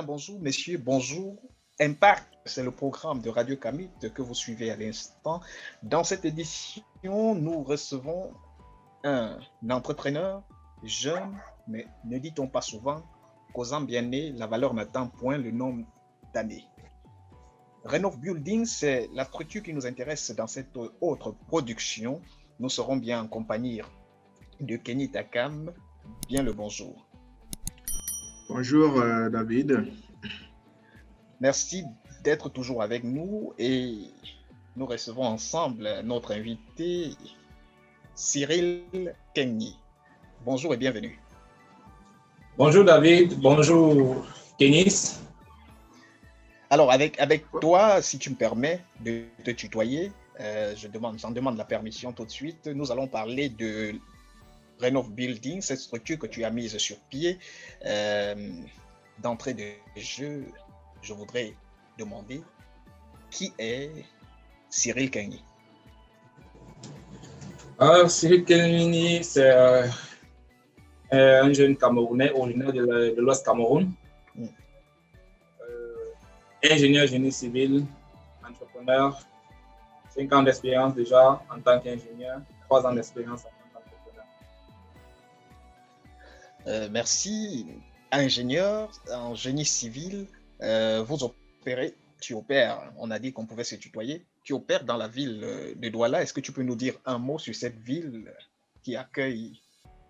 Madame, bonjour. Messieurs, bonjour. Impact, c'est le programme de Radio Camit que vous suivez à l'instant. Dans cette édition, nous recevons un entrepreneur jeune, mais ne dit-on pas souvent, causant bien né, la valeur n'atteint point le nombre d'années. Renov Building, c'est la structure qui nous intéresse dans cette autre production. Nous serons bien en compagnie de Kenny Takam. Bien le bonjour. Bonjour David. Merci d'être toujours avec nous et nous recevons ensemble notre invité Cyril Kenny. Bonjour et bienvenue. Bonjour David, bonjour Kenis. Alors avec toi, si tu me permets de te tutoyer, j'en demande la permission tout de suite. Nous allons parler de Renov Building, cette structure que tu as mise sur pied. D'entrée de jeu, je voudrais demander qui est Cyril Kenny. Alors, Cyril Kenny, c'est un jeune Camerounais originaire de l'Ouest Cameroun. Ingénieur génie civil, entrepreneur, 5 ans d'expérience déjà en tant qu'ingénieur, 3 ans d'expérience en tant qu'entrepreneur. Merci. Ingénieur en génie civil, tu opères, on a dit qu'on pouvait se tutoyer, tu opères dans la ville de Douala. Est-ce que tu peux nous dire un mot sur cette ville qui accueille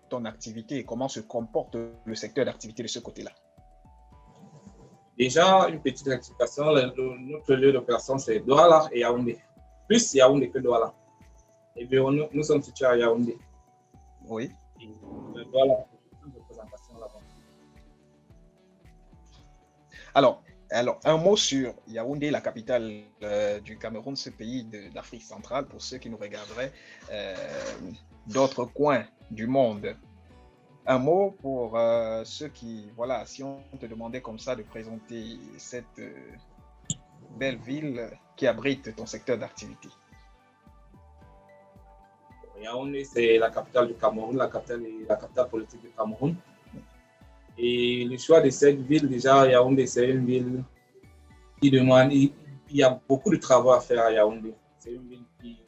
ton activité et comment se comporte le secteur d'activité de ce côté-là? Déjà, une petite rectification, notre lieu d'opération c'est Douala et Yaoundé. Plus Yaoundé que Douala. Et bien, nous sommes situés à Yaoundé. Oui. Et Douala, une représentation là-bas. Alors, un mot sur Yaoundé, la capitale du Cameroun, ce pays d'Afrique centrale, pour ceux qui nous regarderaient d'autres coins du monde. Un mot pour ceux qui, voilà, si on te demandait comme ça de présenter cette belle ville qui abrite ton secteur d'activité. Yaoundé, c'est la capitale du Cameroun, la capitale politique du Cameroun. Et le choix de cette ville, déjà, Yaoundé, c'est une ville qui demande, il y a beaucoup de travaux à faire à Yaoundé. C'est une ville qui...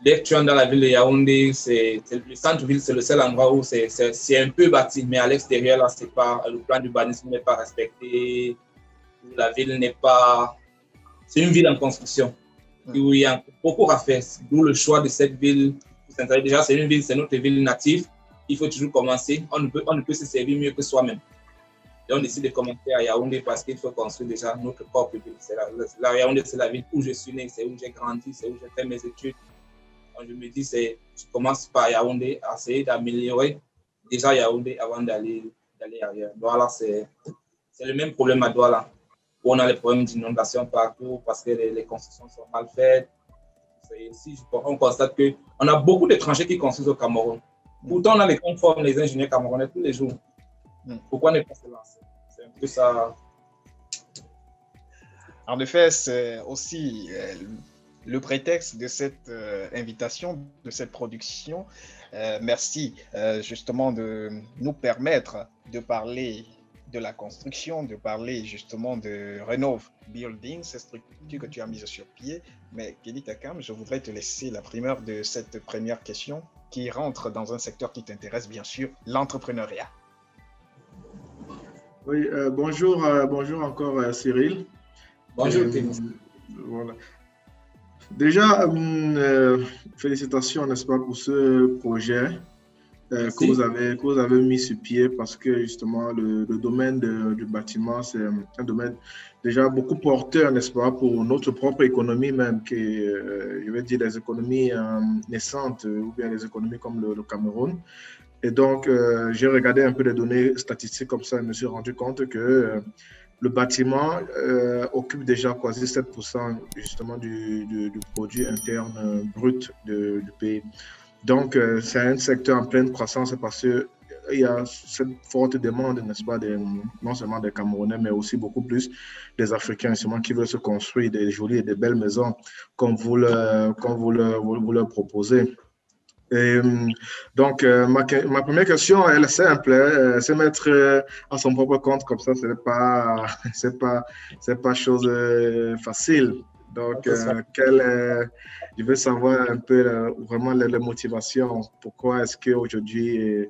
Dès que tu es dans la ville de Yaoundé, le centre-ville, c'est le seul endroit où c'est un peu bâti, mais à l'extérieur, là, c'est pas, le plan d'urbanisme n'est pas respecté, la ville n'est pas... C'est une ville en construction, où il y a beaucoup à faire, d'où le choix de cette ville. Déjà, c'est une ville, c'est notre ville native. Il faut toujours commencer. On ne peut se servir mieux que soi-même. Et on décide de commencer à Yaoundé parce qu'il faut construire déjà notre propre ville. La Yaoundé, c'est la ville où je suis né, c'est où j'ai grandi, c'est où j'ai fait mes études. Donc je me dis, je commence par Yaoundé, à essayer d'améliorer déjà Yaoundé avant d'aller ailleurs. Douala, c'est le même problème à Douala, où on a les problèmes d'inondation partout parce que les constructions sont mal faites. On constate qu'on a beaucoup d'étrangers qui construisent au Cameroun. Pourtant, on a les conformes, les ingénieurs camerounais tous les jours. Pourquoi ne pas se lancer? C'est un peu ça. En effet, c'est aussi le prétexte de cette invitation, de cette production. Merci justement de nous permettre de parler de la construction, de parler justement de Renov Building, cette structure que tu as mise sur pied. Mais Kenny Takam, je voudrais te laisser la primeur de cette première question qui rentre dans un secteur qui t'intéresse, bien sûr, l'entrepreneuriat. Oui, bonjour encore Cyril. Bonjour Kenny. Voilà. Déjà, félicitations, n'est-ce pas, pour ce projet que vous avez mis sur pied parce que justement le domaine du bâtiment, c'est un domaine déjà beaucoup porteur, n'est-ce pas, pour notre propre économie même, qui je vais dire les économies naissantes ou bien les économies comme le Cameroun. Et donc, j'ai regardé un peu les données statistiques comme ça et me suis rendu compte que le bâtiment occupe déjà quasi 7% justement du produit interne brut du pays. Donc, c'est un secteur en pleine croissance parce qu'il y a cette forte demande, n'est-ce pas, non seulement des Camerounais, mais aussi beaucoup plus des Africains justement, qui veulent se construire des jolies et des belles maisons comme vous leur proposez. Et, donc, ma première question, elle est simple, hein, se mettre à son propre compte comme ça, c'est pas chose facile. Donc, je veux savoir un peu vraiment les motivations. Pourquoi est-ce qu'aujourd'hui,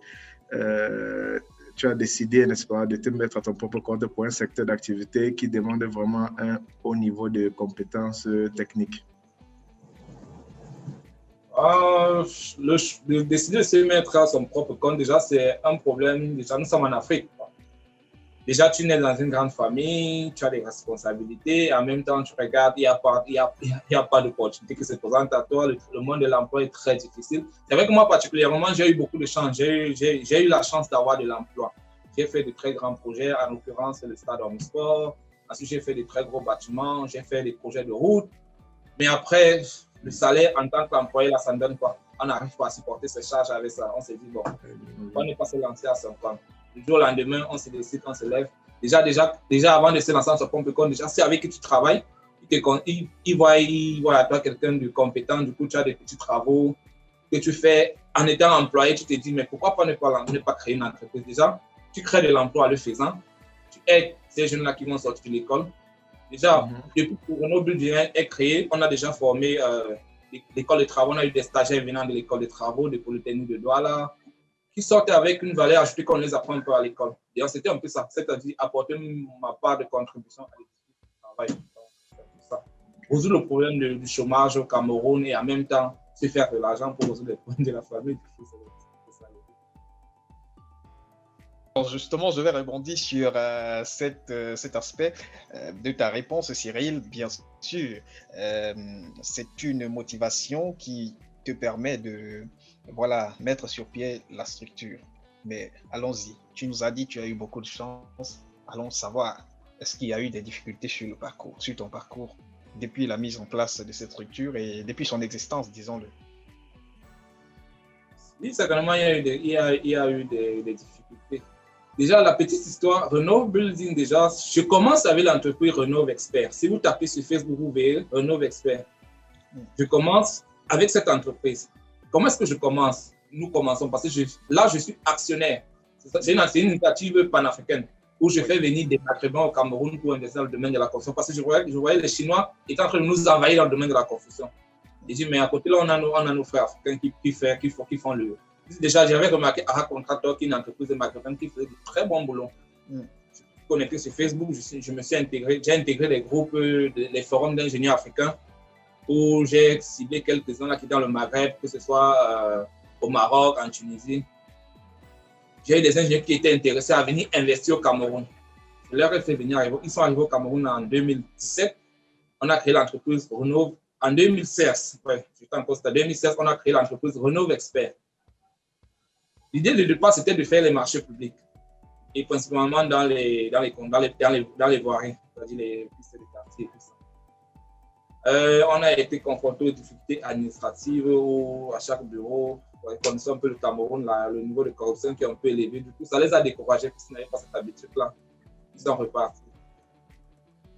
tu as décidé, n'est-ce pas, de te mettre à ton propre compte pour un secteur d'activité qui demande vraiment un haut niveau de compétences techniques? Décider de se mettre à son propre compte, déjà, c'est un problème. Déjà, nous sommes en Afrique. Déjà, tu nais dans une grande famille, tu as des responsabilités. En même temps, tu regardes, il n'y a pas d'opportunité qui se présente à toi. Le monde de l'emploi est très difficile. C'est vrai que moi, particulièrement, j'ai eu beaucoup de chance. J'ai eu la chance d'avoir de l'emploi. J'ai fait de très grands projets, en l'occurrence le stade Omnisport. Ensuite, j'ai fait de très gros bâtiments. J'ai fait des projets de route. Mais après, le salaire en tant qu'employé, là, ça ne donne pas. On n'arrive pas à supporter ces charges avec ça. On s'est dit, bon, on n'est pas se lancer à 5 ans. Du jour au lendemain, on se décide, on se lève. Déjà avant de se lancer à son propre compte, déjà, c'est avec qui tu travailles. Il voit à toi quelqu'un de compétent. Du coup, tu as des petits travaux que tu fais en étant employé. Tu te dis, mais pourquoi pas ne pas créer une entreprise? Déjà, tu crées de l'emploi le faisant. Tu aides ces jeunes-là qui vont sortir de l'école. Déjà, depuis que Renault Bull est créé, on a déjà formé l'école de travaux. On a eu des stagiaires venant de l'école de travaux, de Polytechnique de Douala, qui sortaient avec une valeur ajoutée qu'on les apprend un peu à l'école. Et c'était un peu ça, c'est-à-dire apporter ma part de contribution à l'équipe de travail. Ça. Résoudre le problème du chômage au Cameroun et en même temps se faire de l'argent pour résoudre les problèmes de la famille. Justement, je vais rebondir sur cet aspect de ta réponse, Cyril. Bien sûr, c'est une motivation qui te permet de mettre sur pied la structure. Mais allons-y. Tu nous as dit que tu as eu beaucoup de chance. Allons savoir, est-ce qu'il y a eu des difficultés sur ton parcours, depuis la mise en place de cette structure et depuis son existence, disons-le? Oui, certainement, il y a eu des difficultés. Déjà, la petite histoire, Renault Building, déjà, je commence avec l'entreprise Renault Expert. Si vous tapez sur Facebook, vous verrez Renault Expert. Je commence avec cette entreprise. Comment est-ce que je commence? Nous commençons parce que là, je suis actionnaire. C'est une initiative panafricaine où je fais venir des maghrébins au Cameroun pour investir dans le domaine de la construction parce que je voyais les Chinois étaient en train de nous envahir dans le domaine de la construction. Et je dis, mais à côté, là, on a nos frères africains qui font le... Déjà, j'avais remarqué Ara Contractor, qui est une entreprise de maghrébins qui faisait de très bons boulot. Je suis connecté sur Facebook, je me suis intégré, j'ai intégré les groupes, les forums d'ingénieurs africains où j'ai ciblé quelques-uns là qui sont dans le Maghreb, que ce soit au Maroc, en Tunisie. J'ai eu des ingénieurs qui étaient intéressés à venir investir au Cameroun. Je leur ai fait venir, ils sont arrivés au Cameroun en 2017. On a créé l'entreprise Renault. En 2016, en 2016, on a créé l'entreprise Renault Expert. L'idée de départ, c'était de faire les marchés publics, et principalement dans les voiries, c'est-à-dire les pistes de quartier et tout ça. On a été confronté aux difficultés administratives à chaque bureau. Vous connaissez un peu le Cameroun, le niveau de corruption qui est un peu élevé. Du coup, ça les a découragés parce qu'ils n'avaient pas cette habitude-là. Ils sont repartis.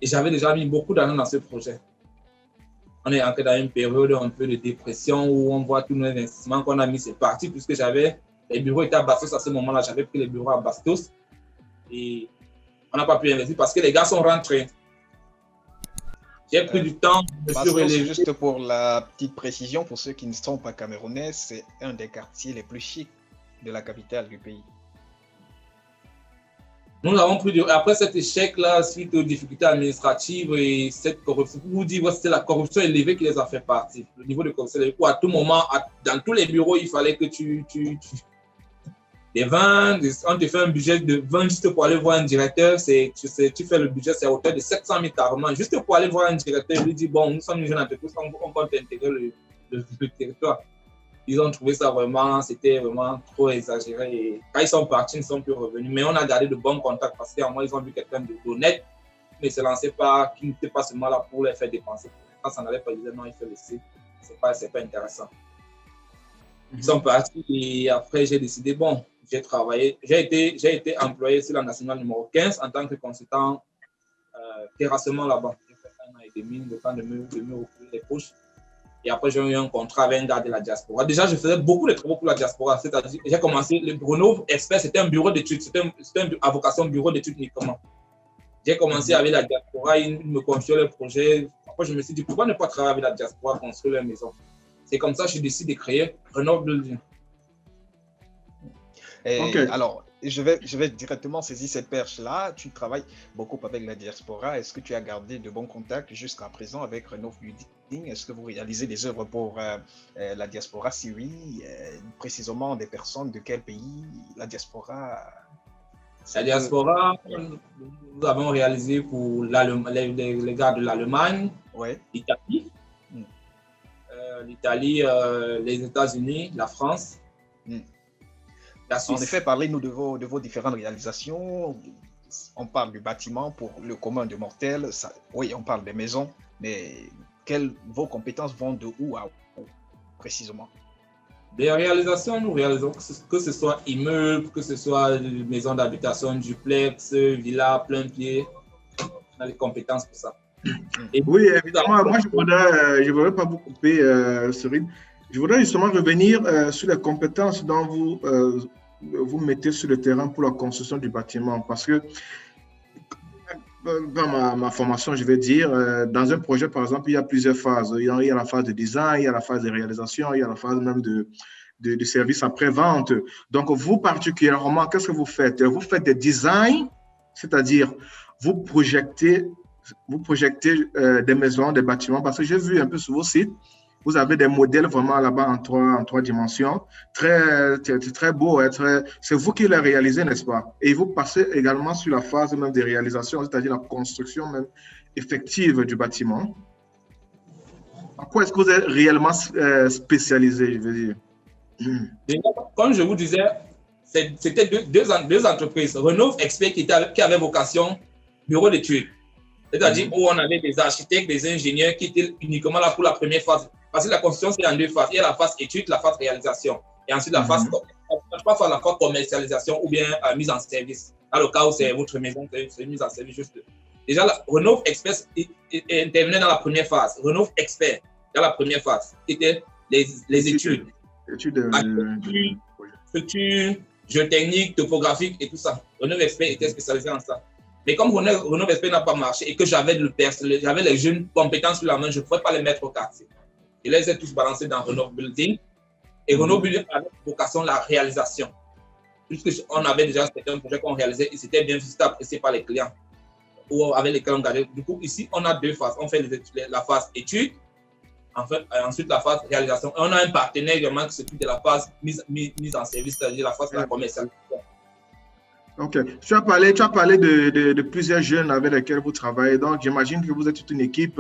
Et j'avais déjà mis beaucoup d'années dans ce projet. On est entré dans une période un peu de dépression où on voit tous nos investissements qu'on a mis, c'est parti, puisque les bureaux étaient à Bastos à ce moment-là. J'avais pris les bureaux à Bastos et on n'a pas pu investir parce que les gars sont rentrés. J'ai pris du temps. Bastos, juste pour la petite précision, pour ceux qui ne sont pas camerounais, c'est un des quartiers les plus chics de la capitale du pays. Nous avons pris après cet échec-là, suite aux difficultés administratives et cette corruption, vous dites que c'était la corruption élevée qui les a fait partir. Le niveau de corruption élevé, à tout moment, dans tous les bureaux, il fallait que des 20, on te fait un budget de 20 juste pour aller voir un directeur. Tu fais le budget, c'est à hauteur de 700 000 carrément. Juste pour aller voir un directeur, il lui dit, bon, nous sommes une jeune entreprise, on va intégrer le territoire. Ils ont trouvé ça c'était vraiment trop exagéré. Et quand ils sont partis, ils ne sont plus revenus. Mais on a gardé de bons contacts parce qu'à moi, ils ont vu quelqu'un d'honnête, mais ne se lançait pas, qui n'était pas seulement là pour les faire dépenser. Quand ça n'allait pas, ils disaient non, il faut laisser. C'est pas intéressant. Ils sont partis et après, j'ai décidé, bon, j'ai travaillé. J'ai été employé sur la nationale numéro 15 en tant que consultant terrassement là-bas. J'ai fait 1 an et demi, le temps de me recouvrir les poches. Et après, j'ai eu un contrat avec un gars de la diaspora. Déjà, je faisais beaucoup de travaux pour la diaspora. C'est-à-dire, j'ai commencé, le Renov Expert, c'était un bureau d'études. C'était à vocation bureau d'études uniquement. J'ai commencé avec la diaspora, ils me confiaient le projet. Après, je me suis dit, pourquoi ne pas travailler avec la diaspora, construire leur maison? C'est comme ça que j'ai décidé de créer Renov Building. Okay. Alors, je vais directement saisir cette perche-là. Tu travailles beaucoup avec la diaspora. Est-ce que tu as gardé de bons contacts jusqu'à présent avec Renov Building? Est-ce que vous réalisez des œuvres pour la diaspora? Si oui, précisément des personnes de quel pays? La diaspora, nous avons réalisé pour les gars de l'Allemagne, ouais. l'Italie, les États-Unis, la France. En effet, parlez-nous de vos différentes réalisations. On parle du bâtiment pour le commun des mortels. Oui, on parle des maisons, mais vos compétences vont de où à où, précisément? Des réalisations, nous réalisons que ce soit immeubles, que ce soit maisons d'habitation, duplex, villa, plein pied. On a les compétences pour ça. Oui, évidemment. Moi, je ne voudrais pas vous couper, Cyril. Je voudrais justement revenir sur les compétences dont vous mettez sur le terrain pour la construction du bâtiment. Parce que dans ma formation, je vais dire, dans un projet, par exemple, il y a plusieurs phases. Il y a la phase de design, il y a la phase de réalisation, il y a la phase même de service après-vente. Donc, vous particulièrement, qu'est-ce que vous faites? Vous faites des designs, c'est-à-dire vous projetez des maisons, des bâtiments, parce que j'ai vu un peu sur vos sites, vous avez des modèles vraiment là-bas en trois dimensions, très beaux. C'est vous qui les réalisez, n'est-ce pas? Et vous passez également sur la phase même de réalisation, c'est-à-dire la construction même effective du bâtiment. En quoi est-ce que vous êtes réellement spécialisé, je veux dire? Déjà, comme je vous disais, c'était deux entreprises. Renov Expert qui avait vocation bureau d'études. C'est-à-dire où on avait des architectes, des ingénieurs qui étaient uniquement là pour la première phase. Parce que la construction, c'est en deux phases. Il y a la phase étude, la phase réalisation. Et ensuite, la phase, pas la phase commercialisation ou bien mise en service. Dans le cas où c'est votre maison, c'est mise en service juste. Déjà, Renov Expert intervenait dans la première phase. Renov Expert, dans la première phase, qui était les études. Structure, géotechnique, topographique et tout ça. Renov Expert était spécialisé en ça. Mais comme Renov Expert n'a pas marché et que j'avais les jeunes compétences sur la main, je ne pouvais pas les mettre au quartier. Et là, ils étaient tous balancés dans Renov Building. Et Renov Building avait vocation la réalisation. Puisqu'on avait déjà certains projets qu'on réalisait et c'était bien apprécié par les clients. Ou avec lesquels on gardait. Du coup, ici, on a deux phases. On fait la phase étude, ensuite la phase réalisation. Et on a un partenaire également qui s'occupe de la phase mise en service, c'est-à-dire la phase de la commercialisation. Ok. Tu as parlé de plusieurs jeunes avec lesquels vous travaillez. Donc, j'imagine que vous êtes toute une équipe,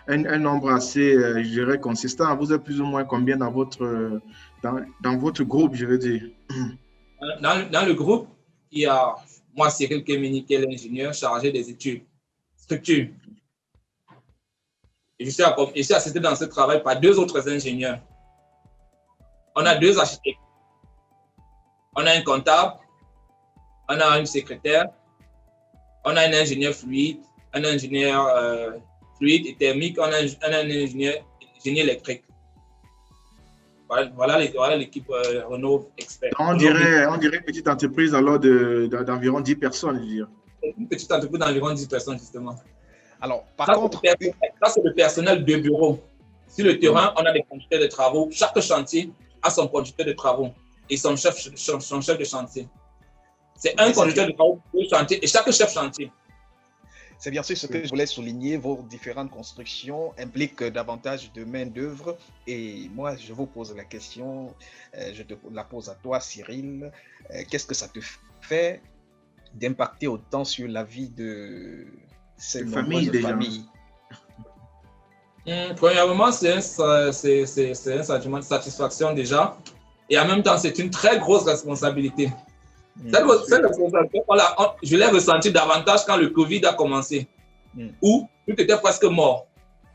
un nombre assez, je dirais, consistant. Vous êtes plus ou moins combien dans votre groupe, je veux dire? Dans le groupe, il y a moi, Cyril Kemeni, qui est l'ingénieur chargé des études, structure. Et je suis assisté dans ce travail par deux autres ingénieurs. On a deux architectes. On a un comptable. On a une secrétaire, on a un ingénieur fluide, un ingénieur fluide et thermique, on a un ingénieur électrique. Voilà l'équipe Renov Expert. On dirait une petite entreprise alors d'environ 10 personnes, je veux dire. Une petite entreprise d'environ 10 personnes, justement. Alors, par contre, ça, c'est le personnel de bureau. Sur le terrain, on a des conducteurs de travaux. Chaque chantier a son conducteur de travaux et son chef de chantier. C'est un conducteur de travaux pour le chantier et chaque chef chantier. C'est bien sûr ce que je voulais souligner. Vos différentes constructions impliquent davantage de main-d'œuvre. Et moi, je vous pose la question, je te la pose à toi, Cyril. Qu'est-ce que ça te fait d'impacter autant sur la vie de ces nombreuses familles? Premièrement, c'est un sentiment de satisfaction déjà. Et en même temps, c'est une très grosse responsabilité. Cette responsabilité, je l'ai ressenti davantage quand le Covid a commencé, où tout était presque mort.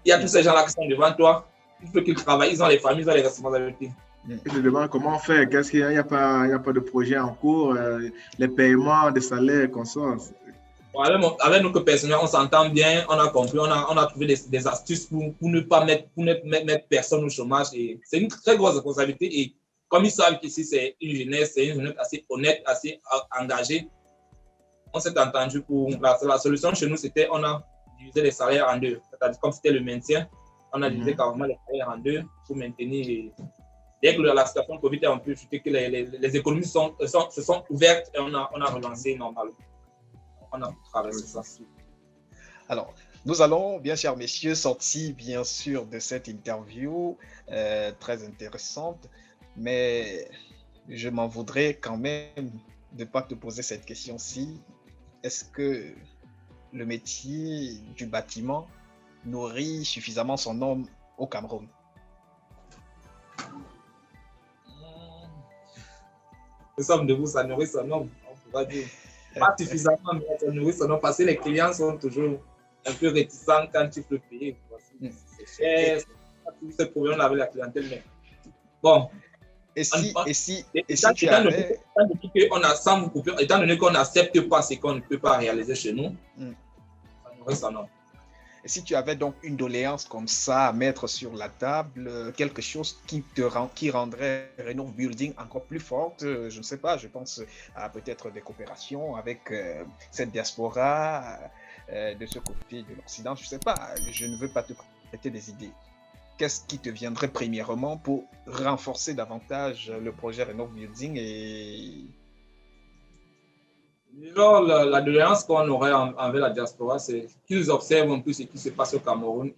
Il y a tous ces gens-là qui sont devant toi, il faut qu'ils travaillent, ils ont les familles, ils ont les responsabilités. Je me demande comment faire, qu'est-ce qu'il n'y a pas de projet en cours, les paiements des salaires qu'on sort. Avec notre personnel, on s'entend bien, on a compris, on a trouvé des astuces pour ne pas mettre personne au chômage. Et c'est une très grosse responsabilité. Et comme ils savent qu'ici, c'est une jeunesse assez honnête, assez engagée, on s'est entendu pour la solution chez nous, c'était on a divisé les salaires en deux. C'est-à-dire, comme c'était le maintien, on a divisé carrément les salaires en deux pour maintenir. Dès que la situation Covid est un peu chuté, que les économies se sont ouvertes et on a relancé normalement. On a traversé ça. Alors, nous allons, bien chers messieurs, sortir bien sûr de cette interview très intéressante, mais je m'en voudrais quand même de ne pas te poser cette question-ci. Est-ce que le métier du bâtiment nourrit suffisamment son homme au Cameroun? Nous sommes debout, ça nourrit son homme, on pourra dire. Pas suffisamment, mais ça nourrit son homme parce que les clients sont toujours un peu réticents quand il faut payer. C'est cher, c'est ce problème avec la clientèle. Mais bon. Étant donné qu'on n'accepte pas ce qu'on ne peut pas réaliser chez nous, ça nourrit son homme. Et si tu avais donc une doléance comme ça à mettre sur la table, quelque chose qui rendrait Renov Building encore plus forte, je ne sais pas, je pense à peut-être des coopérations avec cette diaspora de ce côté de l'Occident, je ne sais pas, je ne veux pas te prêter des idées. Qu'est-ce qui te viendrait premièrement pour renforcer davantage le projet Renov Building et... Genre, la doléance qu'on aurait envers la diaspora, c'est qu'ils observent un peu ce qui se passe au Cameroun.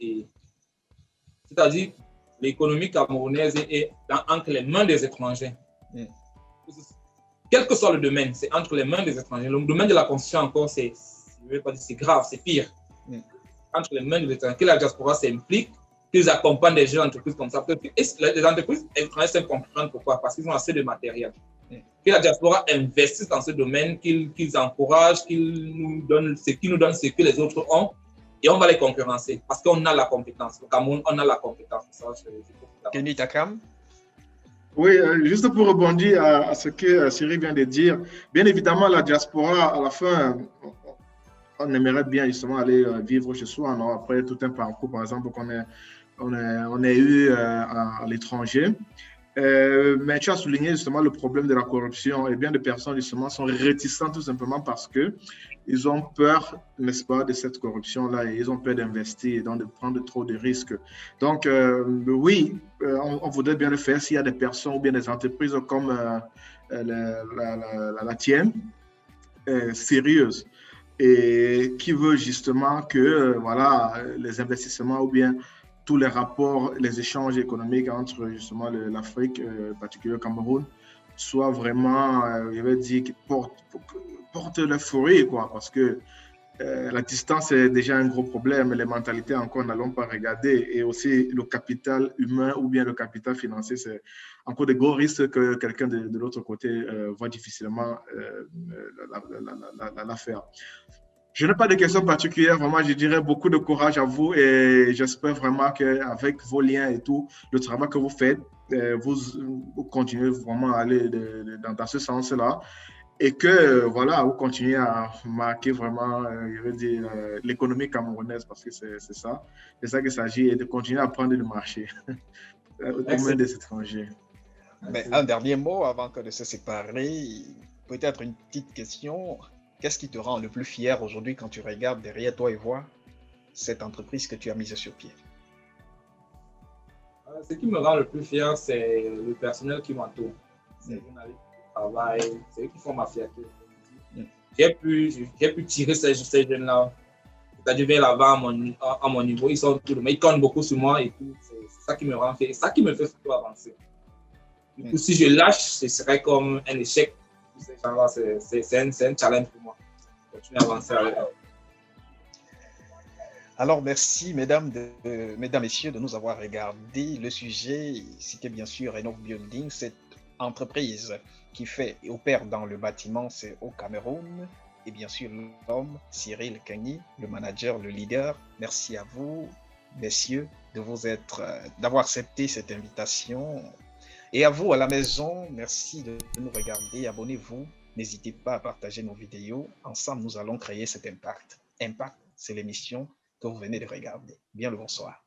C'est-à-dire, l'économie camerounaise est entre les mains des étrangers. Quel que soit le domaine, c'est entre les mains des étrangers. Le domaine de la construction encore, c'est grave, c'est pire. Entre les mains des étrangers, que la diaspora s'implique, qu'ils accompagnent des jeunes entreprises comme ça. Les entreprises étrangères savent comprendre pourquoi, parce qu'ils ont assez de matériel. Que la diaspora investisse dans ce domaine, qu'ils encouragent, qu'ils nous donnent ce que les autres ont, et on va les concurrencer parce qu'on a la compétence. Au Cameroun, on a la compétence. Kenny Takam? Oui, juste pour rebondir à ce que Cyril vient de dire, bien évidemment, la diaspora, à la fin, on aimerait bien justement aller vivre chez soi, non? Après tout un parcours, par exemple, qu'on a eu à l'étranger. Mais tu as souligné justement le problème de la corruption et bien de personnes justement sont réticentes tout simplement parce qu'ils ont peur, n'est-ce pas, de cette corruption-là et ils ont peur d'investir et donc de prendre trop de risques. Donc oui, on voudrait bien le faire s'il y a des personnes ou bien des entreprises comme la tienne, sérieuses et qui veut justement que voilà, les investissements ou bien tous les rapports, les échanges économiques entre justement l'Afrique, particulièrement le Cameroun, soient vraiment, je vais dire, qui portent le fruit, quoi, parce que la distance est déjà un gros problème, les mentalités encore n'allons pas regarder, et aussi le capital humain ou bien le capital financier, c'est encore de gros risques que quelqu'un de l'autre côté va difficilement la faire. Je n'ai pas de questions particulières, vraiment, je dirais beaucoup de courage à vous et j'espère vraiment qu'avec vos liens et tout, le travail que vous faites, vous continuez vraiment à aller dans ce sens-là et que, voilà, vous continuez à marquer vraiment, je veux dire, l'économie camerounaise parce que c'est ça qu'il s'agit et de continuer à prendre le marché au domaine des étrangers. Mais un dernier mot avant de se séparer, peut-être une petite question. Qu'est-ce qui te rend le plus fier aujourd'hui quand tu regardes derrière toi et vois cette entreprise que tu as mise sur pied? Ce qui me rend le plus fier, c'est le personnel qui m'entoure. C'est les journalistes qui travaillent, c'est eux qui font ma fierté. J'ai pu tirer ces jeunes-là, c'est-à-dire vers l'avant à mon niveau. Ils sont tout, mais ils comptent beaucoup sur moi et tout. C'est ça qui me rend fier. C'est ça qui me fait surtout avancer. Du coup, si je lâche, ce serait comme un échec. C'est un challenge pour moi. Continuer à avancer avec eux. Alors, merci, mesdames, messieurs, de nous avoir regardé. Le sujet, c'était bien sûr Renov Building, cette entreprise qui fait et opère dans le bâtiment, c'est au Cameroun. Et bien sûr, l'homme, Cyril Kenny, le manager, le leader. Merci à vous, messieurs, d'avoir accepté cette invitation. Et à vous à la maison, merci de nous regarder. Abonnez-vous N'hésitez pas à partager nos vidéos. Ensemble, nous allons créer cet impact. Impact, c'est l'émission que vous venez de regarder. Bien le bonsoir.